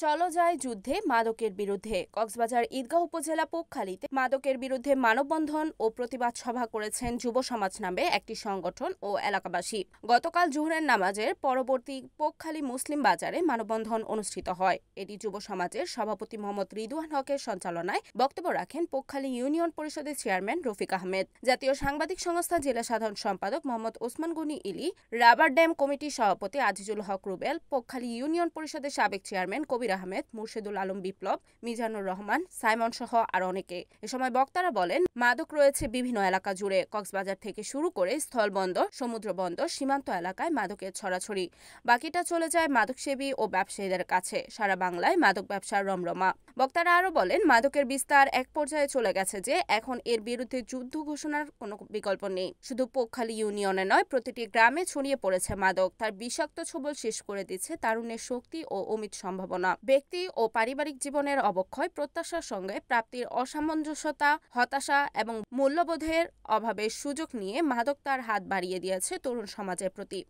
চলো যায় যুদ্ধে মাদকের বিরুদ্ধে। কক্সবাজার ঈদগাঁও উপজেলা পোকখালীতে মাদকের বিরুদ্ধে মানববন্ধন ও প্রতিবাদ সভা করেছেন যুব সমাজ নামে একটি সংগঠন ও এলাকাবাসী। গতকাল জোহরের নামাজের পরবর্তী পোকখালী মুসলিম বাজারে মানববন্ধন অনুষ্ঠিত হয়। এটি যুব সমাজের সভাপতি মোহাম্মদ রিদওয়ান হকের সঞ্চালনায় বক্তব্য রাখেন পোকখালী ইউনিয়ন পরিষদের চেয়ারম্যান রফিক আহমেদ, জাতীয় সাংবাদিক সংস্থা জেলা সাধারণ সম্পাদক মোহাম্মদ ওসমান গনি ইলি, রাবার ড্যাম কমিটির সভাপতি আজিজুল হক রুবেল, পোকখালী ইউনিয়ন পরিষদের সাবেক চেয়ারম্যান কবির আহমেদ, মুর্শেদুল আলম বিপ্লব, মিজানুর রহমান, সাইমন সহ আর অনেকে। এ সময় বক্তারা বলেন, মাদক রয়েছে বিভিন্ন এলাকা জুড়ে। কক্সবাজার থেকে শুরু করে স্থলবন্দর, সমুদ্র বন্দর, সীমান্ত এলাকায় মাদকের ছড়াছড়ি। বাকিটা চলে যায় মাদকসেবী ও ব্যবসায়ীদের কাছে। সারা বাংলায় মাদক ব্যবসার রমরমা। বক্তারা আরো বলেন, মাদকের বিস্তার এক পর্যায়ে চলে গেছে যে এখন এর বিরুদ্ধে যুদ্ধ ঘোষণার কোনো বিকল্প নেই। শুধু পোকখালী ইউনিয়নে নয়, প্রতিটি গ্রামে ছড়িয়ে পড়েছে মাদক। তার বিষাক্ত ছোবল শেষ করে দিচ্ছে তারুণ্যের শক্তি ও অমিত সম্ভাবনা। ব্যক্তি ও পারিবারিক জীবনের অবক্ষয়, প্রত্যাশার সঙ্গে প্রাপ্তির অসামঞ্জস্যতা, হতাশা এবং মূল্যবোধের অভাবের সুযোগ নিয়ে মাদক তার হাত বাড়িয়ে দিয়েছে তরুণ সমাজের প্রতি।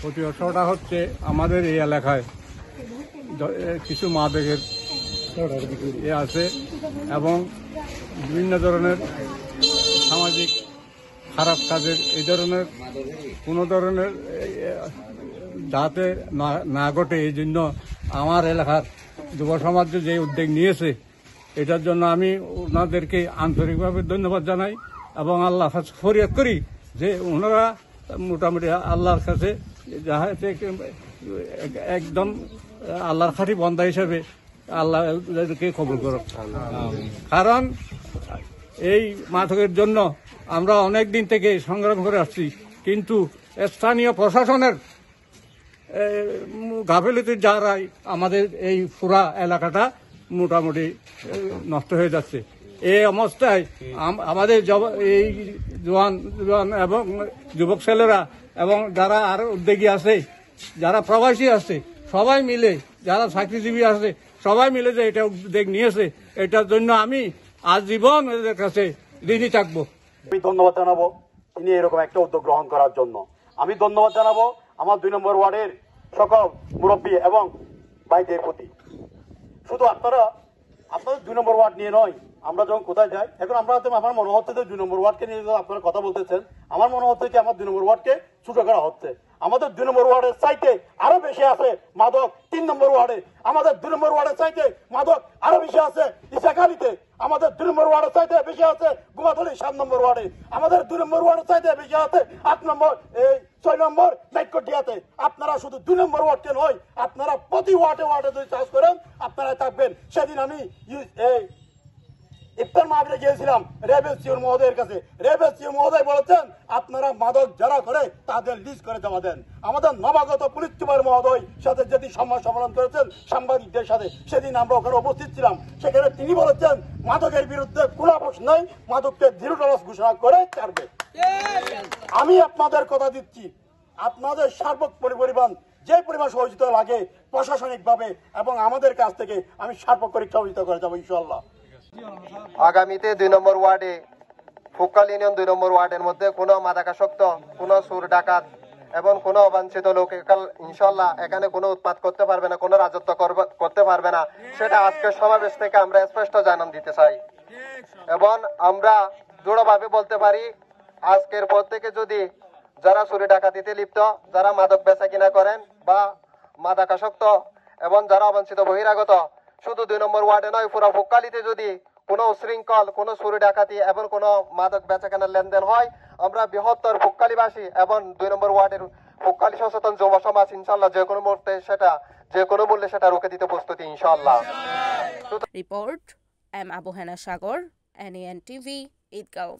প্রতিবছরটা হচ্ছে আমাদের এই এলাকায় কিছু মাদকের আছে এবং বিভিন্ন ধরনের সামাজিক খারাপ কাজের এই ধরনের কোনো ধরনের যাতে না ঘটে, এই জন্য আমার এলাকার যুব সমাজ যে উদ্যোগ নিয়েছে, এটার জন্য আমি ওনাদেরকে আন্তরিকভাবে ধন্যবাদ জানাই এবং আল্লাহর কাছে ফরিয়াদ করি যে ওনারা মোটামুটি আল্লাহর কাছে একদম আল্লাহর খাঁটি বন্দা হিসেবে আল্লাহকে কবুল করুক। কারণ এই মাদকের জন্য আমরা অনেক দিন থেকে সংগ্রাম করে আসছি, কিন্তু স্থানীয় প্রশাসনের গাফিলতির দ্বারাই আমাদের এই পুরা এলাকাটা মোটামুটি নষ্ট হয়ে যাচ্ছে। এই অবস্থায় আমাদের এই জওয়ান এবং যুবক ছেলেরা এবং যারা আর উদ্যোগী আছে, যারা প্রবাসী আছে, সবাই মিলে, যারা চাকরিজীবী আছে, সবাই মিলে যে এটা উদ্যোগ নিয়েছে, এটার জন্য আমি আজীবন এদের কাছে ঋণী থাকবো। আমি ধন্যবাদ জানাবো তিনি এরকম একটা উদ্যোগ গ্রহণ করার জন্য। আমি ধন্যবাদ জানাবো আমার 2 নম্বর ওয়ার্ডের সকল মুরব্বী এবং ভাইদের প্রতি। শুধু আপনাদের 2 নম্বর ওয়ার্ড নিয়ে নয়, আমরা যখন কোথায় যাই, এখন আমার মনে হচ্ছে যে 2 নম্বর ওয়ার্ডকে নিয়ে আপনারা কথা বলতেছেন, আমার মনে হচ্ছে যে আমার 2 নম্বর ওয়ার্ডকে ছোট করা হচ্ছে। আমাদের 2 নম্বর ওয়ার্ডের চাইতে আরো বেশি আছে মাদক 3 নম্বর ওয়ার্ডে। আমাদের 2 নম্বর ওয়ার্ডের চাইতে মাদক আরো বেশি আছে ইসাখালীতে। আমাদের 2 নম্বর ওয়ার্ডের চাইতে বেশি আছে গুমাতলী 7 নম্বর ওয়ার্ডে। আমাদের 2 নম্বর ওয়ার্ডের চাইতে বেশি আছে 8 নম্বর 6 নম্বর নাইটকটিয়াতে। আপনারা শুধু 2 নম্বর ওয়ার্ডকে নয়, আপনারা প্রতি ওয়ার্ডে যদি চাষ করেন আপনারা থাকবেন। সেদিন আমি ইফতার মাহফিলে গিয়েছিলাম রেবেল সিওর মহোদয়ের কাছে। রেবেল সিওর মহোদয় বলেছেন, আপনারা মাদক যারা করে তাদের লিস্ট করে জমা দেন। আমাদের নবাগত পুলিশ সুপার মহোদয় সাথে যেদিন সম্মেলন করেছেন সাংবাদিকদের সাথে, সেদিন আমরা ওখানে উপস্থিত ছিলাম। সেখানে তিনি বলেছেন, মাদকের বিরুদ্ধে কোনো আপোষ নেই, মাদককে 0 টলারেন্স ঘোষণা করে ছাড়বে। আমি আপনাদের কথা দিচ্ছি, আপনাদের সার্বক পরিমাণ যে পরিমাণ সহযোগিতা লাগে প্রশাসনিকভাবে এবং আমাদের কাছ থেকে আমি সার্বক্ষণিক সহযোগিতা করে যাবো ইনশাআল্লাহ। আগামীতে 2 নম্বর ওয়ার্ডে পোকখালী ইউনিয়ন 2 নম্বর ওয়ার্ডের মধ্যে কোনো মাদকাসক্ত, কোনো সুর ডাকাত এবং কোনো অবাঞ্ছিত লোক ইনশাল্লাহ এখানে কোনো উৎপাত করতে পারবে না, কোনো রাজত্ব করতে পারবে না। সেটা আজকের সমাবেশ থেকে আমরা স্পষ্ট জানান দিতে চাই এবং আমরা দৃঢ়ভাবে বলতে পারি, আজকের পর থেকে যদি যারা চুরি ডাকাতিতে লিপ্ত, যারা মাদক বেচা কিনা করেন বা মাদকাসক্ত এবং যারা অবাঞ্ছিত বহিরাগত, শুধু 2 নম্বর ওয়ার্ডে নয়, পুরো পোকখালীতে যদি কোনো উশৃঙ্খল, কোনো চুরি ডাকাতি এবং কোনো মাদক বেচা কেনার লেনদেন হয়, আমরা বৃহত্তর পোকখালীবাসী এবং 2 নম্বর ওয়ার্ডের পোকখালী সচেতন যুব সমাজ ইনশাল্লাহ যে কোনো মূল্যে সেটা রুখে দিতে প্রস্তুতি ইনশাল্লাহ। রিপোর্ট এম আবু হেনা সাগর, NAN TV, ঈদগাঁও।